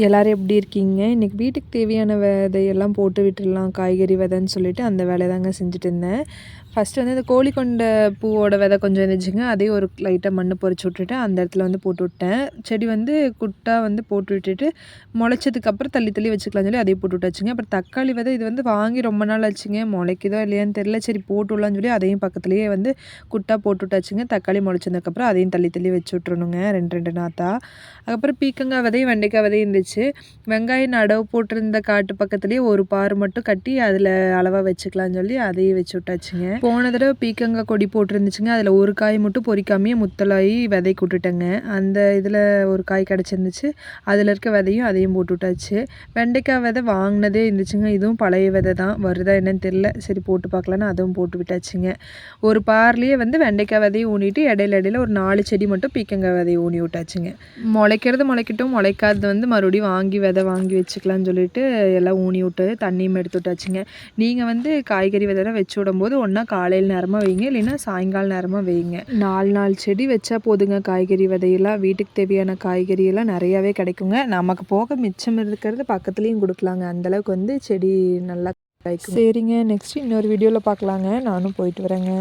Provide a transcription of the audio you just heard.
எல்லோரும் எப்படி இருக்கீங்க? இன்றைக்கி வீட்டுக்கு தேவையான விதையெல்லாம் போட்டு விட்டுடலாம், காய்கறி விதைன்னு சொல்லிட்டு அந்த வேலையை தாங்க செஞ்சுட்டு இருந்தேன். ஃபஸ்ட்டு வந்து இந்த கோழிக்கொண்ட பூவோட விதை கொஞ்சம் இருந்துச்சுங்க, அதையும் ஒரு லைட்டாக மண் பொறிச்சு விட்டுட்டு அந்த இடத்துல வந்து போட்டு விட்டேன். செடி வந்து குட்டா வந்து போட்டு விட்டுட்டு முளைச்சதுக்கப்புறம் தள்ளி தள்ளி வச்சுக்கலாம்னு சொல்லி அதையும் போட்டு விட்டாச்சுங்க. அப்புறம் தக்காளி விதை இது வந்து வாங்கி ரொம்ப நாள் ஆச்சுங்க, முளைக்குதோ இல்லையான்னு தெரில. சரி போட்டு விடலான்னு சொல்லி அதையும் பக்கத்துலேயே வந்து குட்டா போட்டு விட்டாச்சுங்க. தக்காளி முளைச்சதுக்கப்புறம் அதையும் தள்ளி தள்ளி வச்சு விட்றணுங்க, 2 நாற்றா. அதுக்கப்புறம் பீக்கங்காய் விதையும் வெண்டைக்காய் விதையும் இருந்துச்சு. வெங்காயம் நடவு போட்டிருந்த காட்டு பக்கத்துலேயே ஒரு பார் மட்டும் கட்டி அதில் அளவாக வச்சுக்கலாம்னு சொல்லி அதையும் வச்சு விட்டாச்சுங்க. போன தடவை பீக்கங்காய் கொடி போட்டிருந்துச்சுங்க, அதில் ஒரு காய் மட்டும் பொறிக்காமையே முத்தலாகி விதைக்கு விட்டுட்டேங்க. அந்த இதில் ஒரு காய் கிடச்சிருந்துச்சு, அதில் இருக்க விதையும் அதையும் போட்டு விட்டாச்சு. வெண்டைக்காய் விதை வாங்கினதே இருந்துச்சுங்க, இதுவும் பழைய விதை தான், வருதா என்னன்னு தெரில. சரி போட்டு பார்க்கலான்னு அதுவும் போட்டு விட்டாச்சுங்க. ஒரு பார்லேயே வந்து வெண்டைக்காய் விதையும் ஊனிட்டு இடையில ஒரு 4 செடி மட்டும் பீக்கங்காய் விதையை ஊனி விட்டாச்சுங்க. முளைக்கிறது முளைக்கட்டும், முளைக்காதது வந்து மறுபடியும் வாங்கி விதை வாங்கி வச்சுக்கலான்னு சொல்லிட்டு எல்லாம் ஊனி விட்டு தண்ணியும் எடுத்து விட்டாச்சுங்க. நீங்கள் வந்து காய்கறி விதைலாம் வச்சு விடும்போது ஒன்றா காலையில் நேரமாக வைங்க, இல்லைன்னா சாயங்கால நேரமாக வைங்க. 4 செடி வச்சா போதுங்க, காய்கறி விதையெல்லாம் வீட்டுக்கு தேவையான காய்கறியெல்லாம் நிறையாவே கிடைக்குங்க. நமக்கு போக மிச்சம் இருக்கிறது பக்கத்துலேயும் கொடுக்கலாங்க, அந்தளவுக்கு வந்து செடி நல்லா காய்க்கும். சரிங்க, நெக்ஸ்ட் இன்னொரு வீடியோவில் பார்க்கலாங்க. நானும் போயிட்டு வரேங்க.